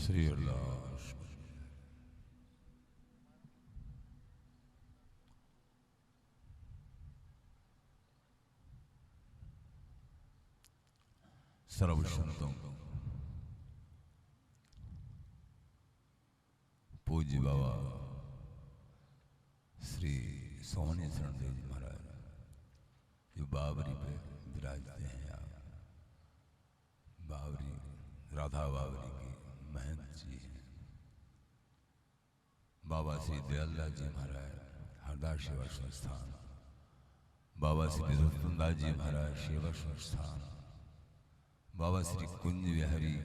श्री अल्लाह। सर्व संतों पूज्य बाबा श्री सोहनी शरण देव जी महाराज जो बावरी पे विराजते हैं। आप बावरी राधा बावरी की महंत जी हैं। बाबा श्री दयालदास जी महाराज हरदास सेवा संस्थान, बाबा श्री विद्वत्तदास जी महाराज सेवा संस्थान, बाबा श्री कुंज विहारी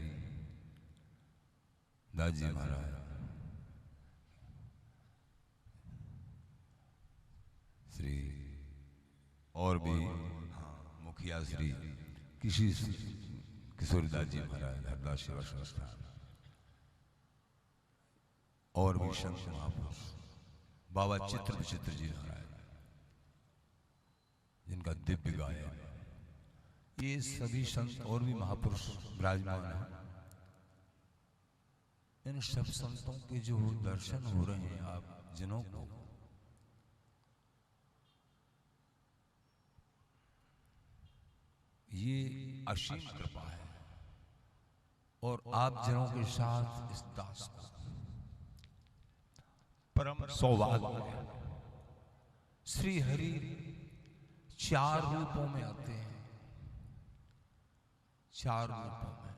दास जी महाराज, श्री और भी मुखिया श्री किशोरीदास जी महाराज हरदास सेवा संस्थान, और भी संत महापुरुष बाबा चित्र विचित्र जी महाराज जिनका दिव्य गायन, ये सभी संत और भी महापुरुष विराजमान हैं। इन सब संतों के जो दर्शन हो रहे हैं आप जिनों को, ये असीम कृपा है और आप जनों के साथ इस दास को परम सौभाग्य है। श्री हरि 4 रूपों में आते हैं, 4 रूपों में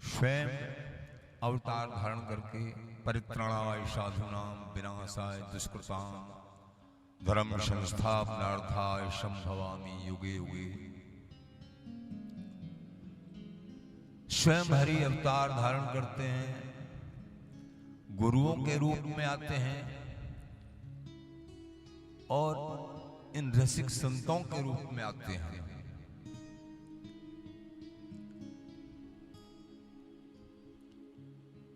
स्वयं अवतार धारण करके परित्राणाय साधूनां विनाशाय दुष्कृतां धर्म संस्थापनार्थाय संभवामि युगे युगे। स्वयं हरि अवतार धारण करते हैं, गुरुओं के रूप में आते हैं और इन रसिक संतों के रूप में आते हैं।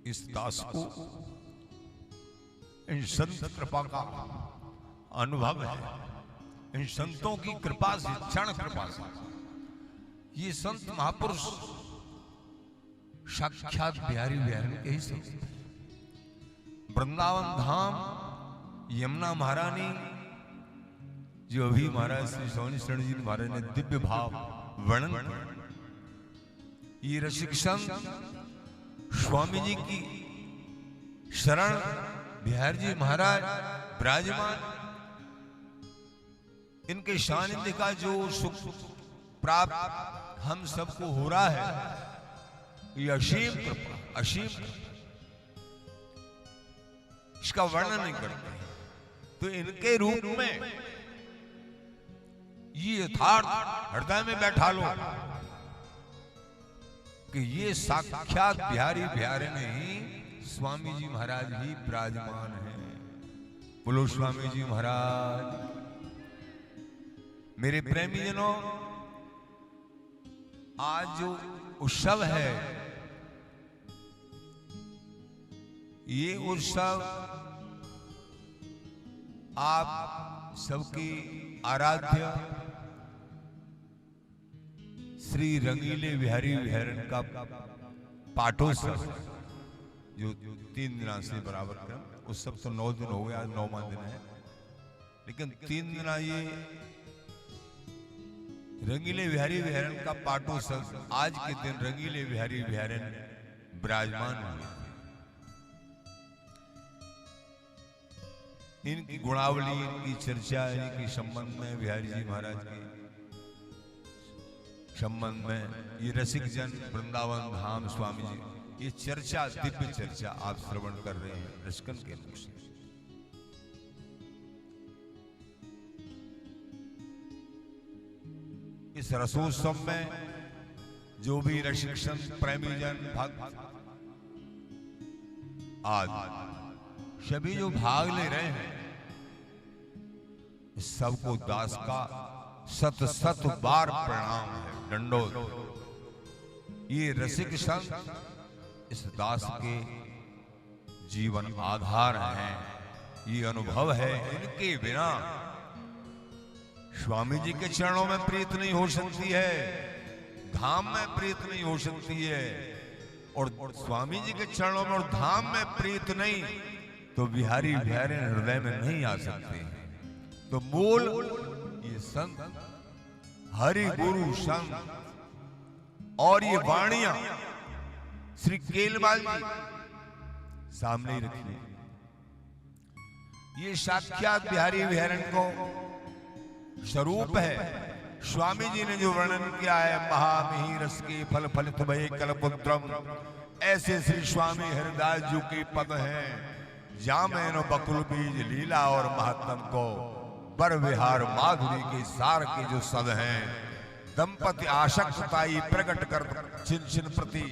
इस दास को इन संत कृपा का अनुभव है, इन संतों की कृपा से, क्षण कृपा से। ये संत महापुरुष साक्षात बिहारी बिहारी के ही संत। वृंदावन धाम यमुना महारानी जो अभी महाराज श्री सोहनी शरण जी महाराज ने दिव्य भाव वर्णन, ये रसिक संत स्वामी जी की शरण बिहारी जी महाराज विराजमान, इनके सानिध्य का जो सुख प्राप्त हम सबको हो रहा है, ये असीम कृपा, असीम कृपा, इसका वर्णन नहीं करते। तो इनके रूप में ये यथार्थ हृदय में बैठा लो कि ये साक्षात बिहारी बिहारी में ही स्वामी जी महाराज ही विराजमान हैं। बोलो स्वामी जी महाराज। मेरे प्रेमी जनों, आज जो उत्सव है, ये उत्सव आप सबकी आराध्य श्री रंगीले बिहारी बिहारन का पाठोत्सव जो 3 दिना से बराबर क्रम, उत्सव तो 9 दिन हो गया, आज 9वां दिन है, लेकिन 3 दिना ये रंगीले बिहारी बिहारन का पाठोत्सव, आज के दिन रंगीले बिहारी बिहारन विराजमान हुए। इनकी गुणावली, इनकी चर्चा, इनके संबंध में, बिहारी जी महाराज के संबंध में, ये रसिक जन वृंदावन धाम स्वामी जी, ये चर्चा, दिव्य चर्चा आप श्रवण कर रहे हैं रसिकन के मुख से। इस रसोत्सव में जो भी रसिक संत प्रेमी जन भक्त आज सभी जो भाग ले रहे हैं, सबको दास का सत सत बार प्रणाम है, दंडोत। ये रसिक संत इस दास के जीवन आधार हैं, ये अनुभव है। इनके बिना स्वामी जी के चरणों में प्रीत नहीं हो सकती है, धाम में प्रीत नहीं हो सकती है, और स्वामी जी के चरणों में और धाम में प्रीत नहीं तो बिहारी बिहारी हृदय में नहीं आ सकते। तो मूल ये संत, हरि गुरु संत और ये वाणियां श्री केलवाल जी सामने ही रखिए। ये साक्षात बिहारी बिहारन को स्वरूप है। स्वामी जी ने जो वर्णन किया है, महामिहि रस के फल फलित भये कल्पद्रुम, ऐसे श्री स्वामी हरिदास जी के पद हैं। जामेनो बकुल बीज लीला और महात्म को बर विहार माधुरी के सार के जो सद हैं। दंपति आशक्तताई प्रकट कर छिन छिन प्रति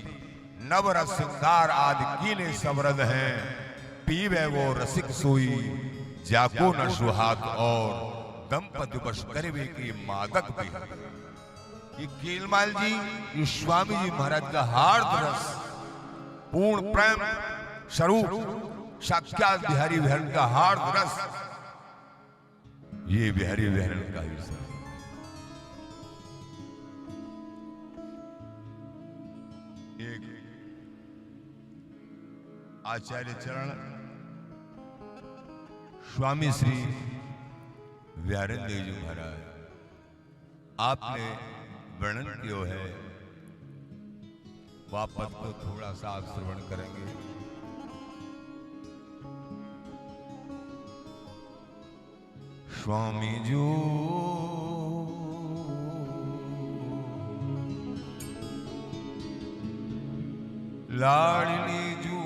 नवरस सिंगार आदि कीने सवरद हैं। पीवे वो रसिक सोई जाको न सुहात और दंपति बश करवे के मादक भी। ये केलवाल जी, ये स्वामी जी महाराज का हार्द रस, पूर्ण प्रेम स्वरूप साक्षात बिहारी बिहारन का हार्द रस, ये बिहारी बिहारन का ही स्वरूप। एक आचार्य चरण स्वामी श्री बिहारन देव जी महाराज, आपने वर्णन किया है, वह पद को थोड़ा सा आप श्रवण करेंगे। स्वामी जो लाडली जो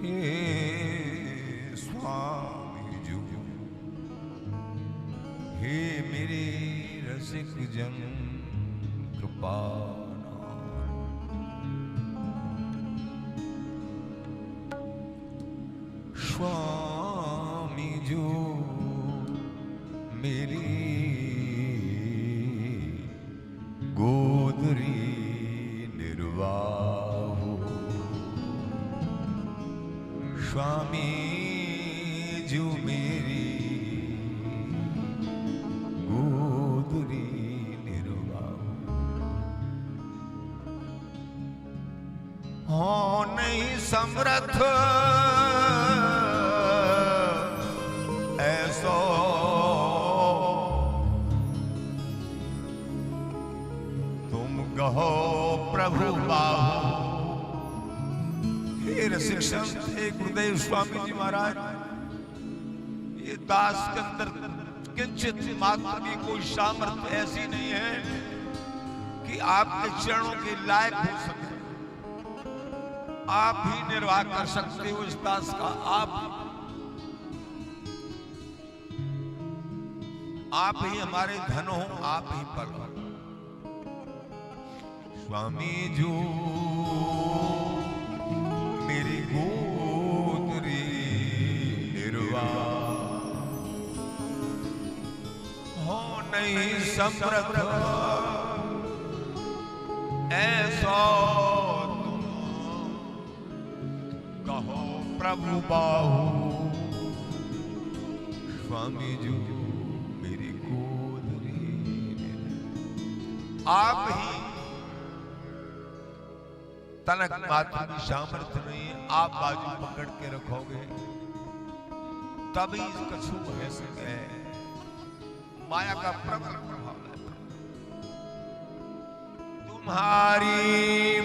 हे स्वामी जो, हे मेरे रसिक जन कृपा। स्वामी जो मेरी गोदरी निर्वाह, स्वामी जो मेरी गोदरी निर्वाह। हो नहीं समर्थ ऐसो तुम कहो प्रभु बाहु। हे रसिक संत, हे गुरुदेव स्वामी जी महाराज, ये दास के अंदर किंचित मात्र भी कोई सामर्थ्य ऐसी नहीं है कि आपके चरणों के लायक हो सके। आप ही निर्वाह कर सकते हो इस दास का। आप ही हमारे धन हो, आप ही पर। स्वामी जो मेरी गोदरी निर्वाह, हो नहीं समर्थ ऐसा तुम कहो प्रभु बाहु। स्वामी जो मेरी गोदरी, आप ही, तनक मात्र की सामर्थ्य नहीं है, आप बाजू पकड़ के रखोगे तभी इसका सुख है सके। माया का प्रबल प्रभाव है। तुम्हारी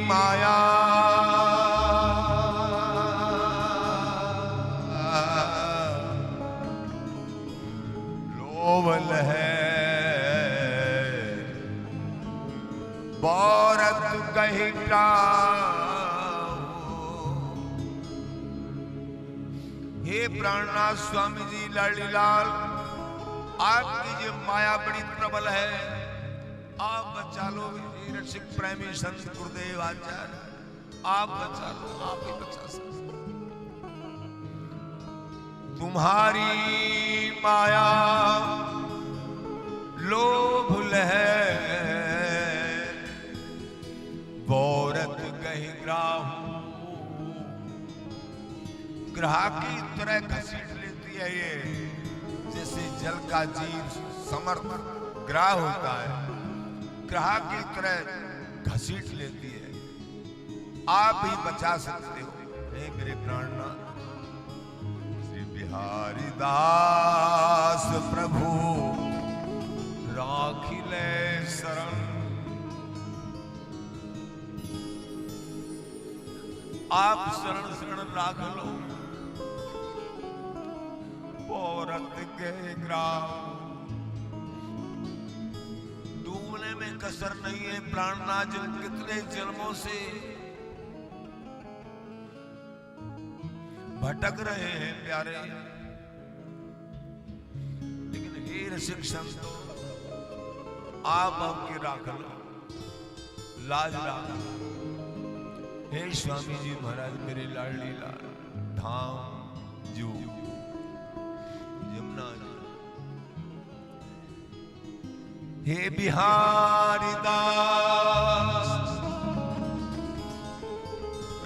माया लोभल है, बौरत कहिटा। हे प्राणनाथ स्वामी जी लाडली लाल, आपकी जो माया बड़ी प्रबल है, आप बचा लो। रसिक प्रेमी संत गुरुदेव आचार्य, आप बचा लो, आप ही बचा सकते। तुम्हारी माया लोभ है, बौरत कहीं ग्राहू। ग्राह की तरह घसीट लेती है ये, जैसे जल का जीव समर्थ ग्राह होता है, ग्राह की तरह घसीट लेती है। आप ही बचा सकते हो। हे मेरे प्राणनाथ श्री बिहारी दास प्रभु राखिले शरण। आप शरण शरण राख लो। औरत के ग्राम डूबने में कसर नहीं है। प्राणनाथ कितने जन्मों से भटक रहे हैं प्यारे, लेकिन हे रसिक संतो आप हमके राख लो, लाज राख लो। हे स्वामी जी महाराज मेरे लाडली लाल धाम जो यमुना जी। हे बिहारी दास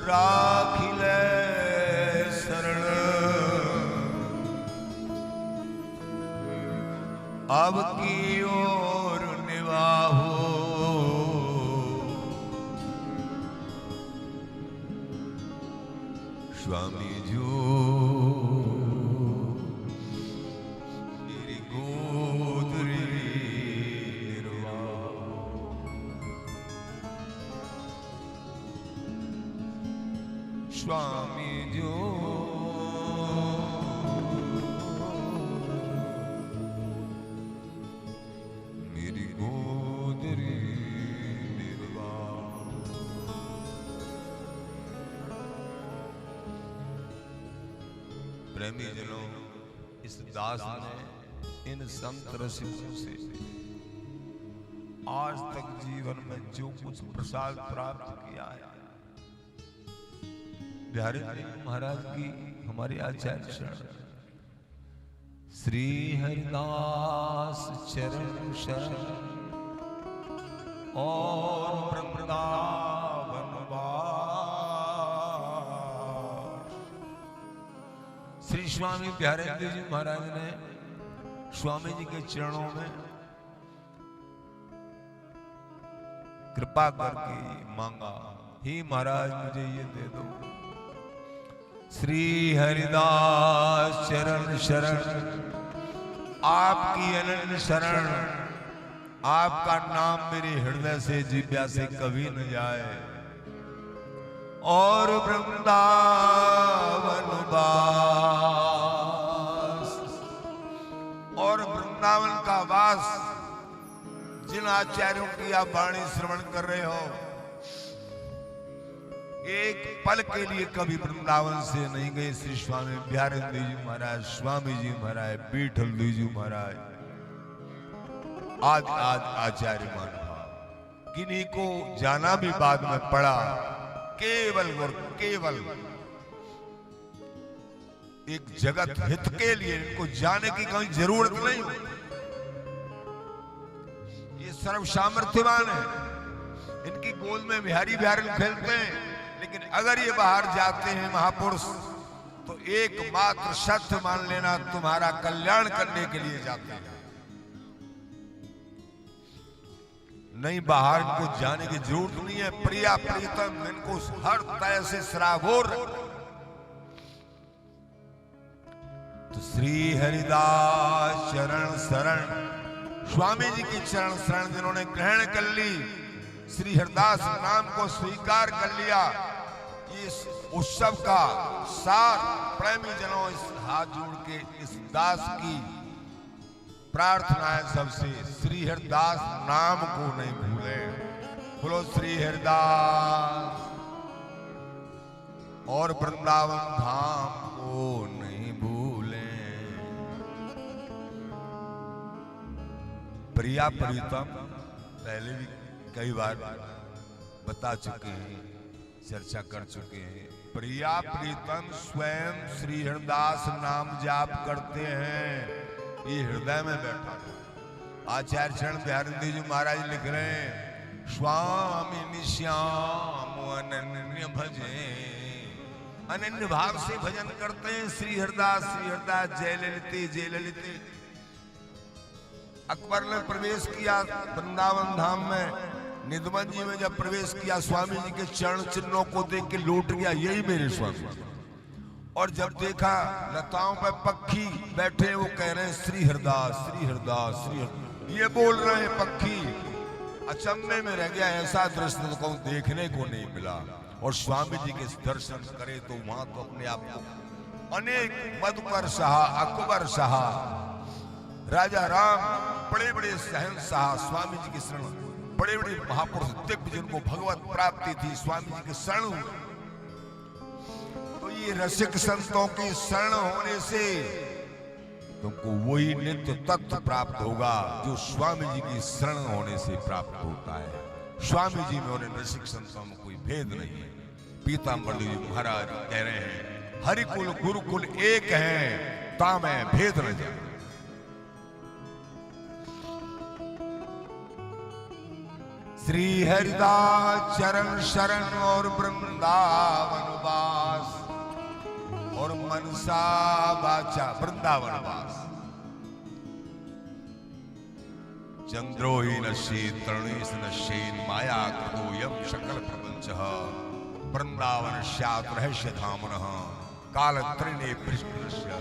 राखिले शरण। अब की ओर निवाहो स्वामी जो मेरी गोदरी निर्वाह। स्वामी जो मेरी गोदरी निर्वाह। प्रेमी जनों, इस दास ने इन संत रसिकों से आज तक जीवन में जो कुछ प्रसाद प्राप्त किया है, बिहारी महाराज की हमारे आचार्य शरण श्री हरिदास चरण शरण और वृंदावन श्री स्वामी प्यारेंद्र जी महाराज ने स्वामी जी के चरणों में कृपा करके मांगा, हे महाराज मुझे ये दे दो। श्री हरिदास चरण शरण, आपकी अनन्य शरण, आपका नाम मेरे हृदय से जिह्वा से कभी न जाए। और वृंदावन वास, और वृंदावन का वास जिन आचार्यों की आप वाणी श्रवण कर रहे हो, एक पल के लिए कभी वृंदावन से नहीं गए। श्री स्वामी बिहारेंद्र जी महाराज, स्वामी जी महाराज, बीठल जी महाराज, आज आचार्य महानुभाव, किन्हीं को जाना भी बाद में पड़ा। केवल और केवल एक जगत हित के लिए इनको जाने की कोई जरूरत नहीं। ये सर्व सामर्थ्यवान है, इनकी गोद में बिहारी बिहारी खेलते हैं, लेकिन अगर ये बाहर जाते हैं महापुरुष तो एकमात्र सत्य मान लेना, तुम्हारा कल्याण करने के लिए जाते हैं। नहीं, बाहर को जाने की जरूरत नहीं है। प्रिया प्रीतम इनको हर तरह से सराबोर। तो श्री हरिदास चरण शरण, स्वामी जी की चरण शरण जिन्होंने ग्रहण कर ली, श्री हरिदास नाम को स्वीकार कर लिया, इस उत्सव का सार प्रेमी जनों इस हाथ जोड़ के इस दास की प्रार्थना है सबसे, श्री हरिदास नाम को नहीं भूले। बोलो श्री हरिदास, और वृंदावन धाम को नहीं भूले। प्रिया प्रीतम पहले भी कई बार बता चुके हैं, चर्चा कर चुके हैं। प्रिया प्रीतम स्वयं श्री हरिदास नाम जाप करते हैं, ये हृदय में बैठा है। आचार्य चरण बिहारी जी महाराज लिख रहे हैं, स्वामी श्याम अनन्य भजे, अनन्य भाव से भजन करते हैं श्री हरिदास। श्री हरिदास जय ललिते जय ललिते। अकबर ने प्रवेश किया वृंदावन धाम में, निधवन जी में जब प्रवेश किया, स्वामी जी के चरण चिन्हों को देख के लौट गया, यही मेरे स्वामी। और जब देखा लताओं पर पक्षी बैठे, वो कह रहे हैं श्री हरदास, श्री हरदास, श्री हरदास, ये बोल रहे हैं पक्षी। अचंभे में रह गया, ऐसा दृश्य तो कहूं देखने को नहीं मिला। और स्वामी जी के दर्शन करे तो वहां तो अपने आप को अनेक मधुकर शाह, अकबर शाह, राजा राम, बड़े बड़े शहंशाह स्वामी जी के शरण, बड़े बड़े महापुरुष दिव्य जिनको भगवत प्राप्ति थी, स्वामी जी के शरण हुए। तो ये रसिक संतों की शरण होने से तुमको वही नित्य तत्व प्राप्त होगा जो स्वामी जी की शरण होने से प्राप्त होता है। स्वामी जी में उन्हें रसिक संतों में कोई भेद नहीं है। पीताम्बर जी महाराज कह रहे हैं, हरिकुल गुरुकुल एक हैं, तामे भेद न जाए। श्री हरिदास चरण शरण और वृंदावन वास, और मनसा वाचा वृंदावन वास। चंद्रोहि नश्येत् तरुणीश नश्येन् माया कृतो यम सकल प्रपंचः, वृंदावन स्यात् रहस्य धामनः, काल त्रिणे पृष्ठस्य।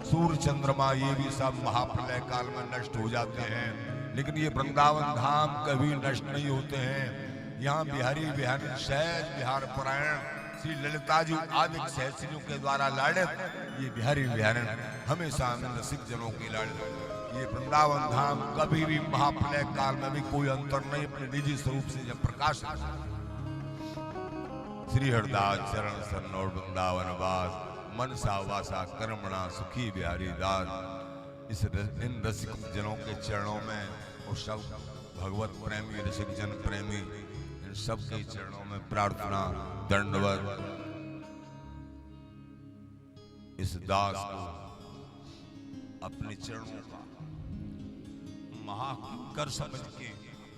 सूर्य चंद्रमा ये भी सब महाप्रलय काल में नष्ट हो जाते हैं, लेकिन ये वृंदावन धाम कभी नष्ट नहीं होते हैं। यहाँ बिहारी बिहार सहज बिहार परायण श्री ललिता जी आदि सहस्रियों के द्वारा लाड़ित ये बिहारी बिहारण हमेशा रसिक जनों की लाड़ित। ये वृंदावन धाम कभी भी महाप्रलय काल में भी कोई अंतर नहीं, अपने निजी स्वरूप से जब प्रकाश। श्री हरदास चरण शरण और वृंदावन वास, मनसा वासा कर्मणा सुखी बिहारी दास। इस इन रसिक जनों के चरणों में और सब भगवत प्रेमी रसिक जन प्रेमी इन सब के चरणों में प्रार्थना दंडवत। इस दास को अपने चरणों का महाकर समझ के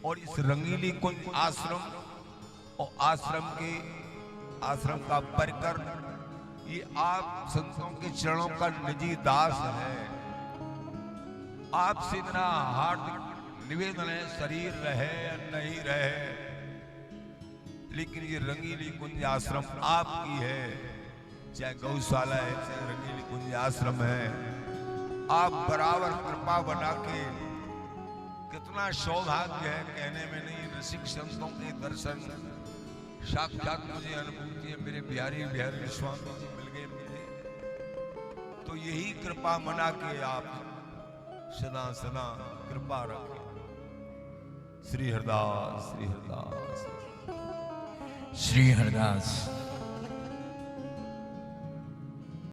और इस रंगीली कुंज आश्रम और आश्रम का परिकर, ये आप संतों के चरणों का निजी दास है। आपसे इतना हार्दिक निवेदन है, शरीर रहे या नहीं रहे, लेकिन ये रंगीली कुंज आश्रम आपकी है। चाहे गौशाला है, चाहे रंगीली कुंज आश्रम है, आप बराबर कृपा बना के, कितना सौभाग्य है कहने में नहीं। रसिक संतों के दर्शन साक्षात मुझे अनुभूति है, मेरे बिहारी बिहारी स्वामी जी मिल गए मुझे। तो यही कृपा मना के आप सदा सदा कृपा रखें। श्री हरदास, श्री हरदास, श्री हरदास।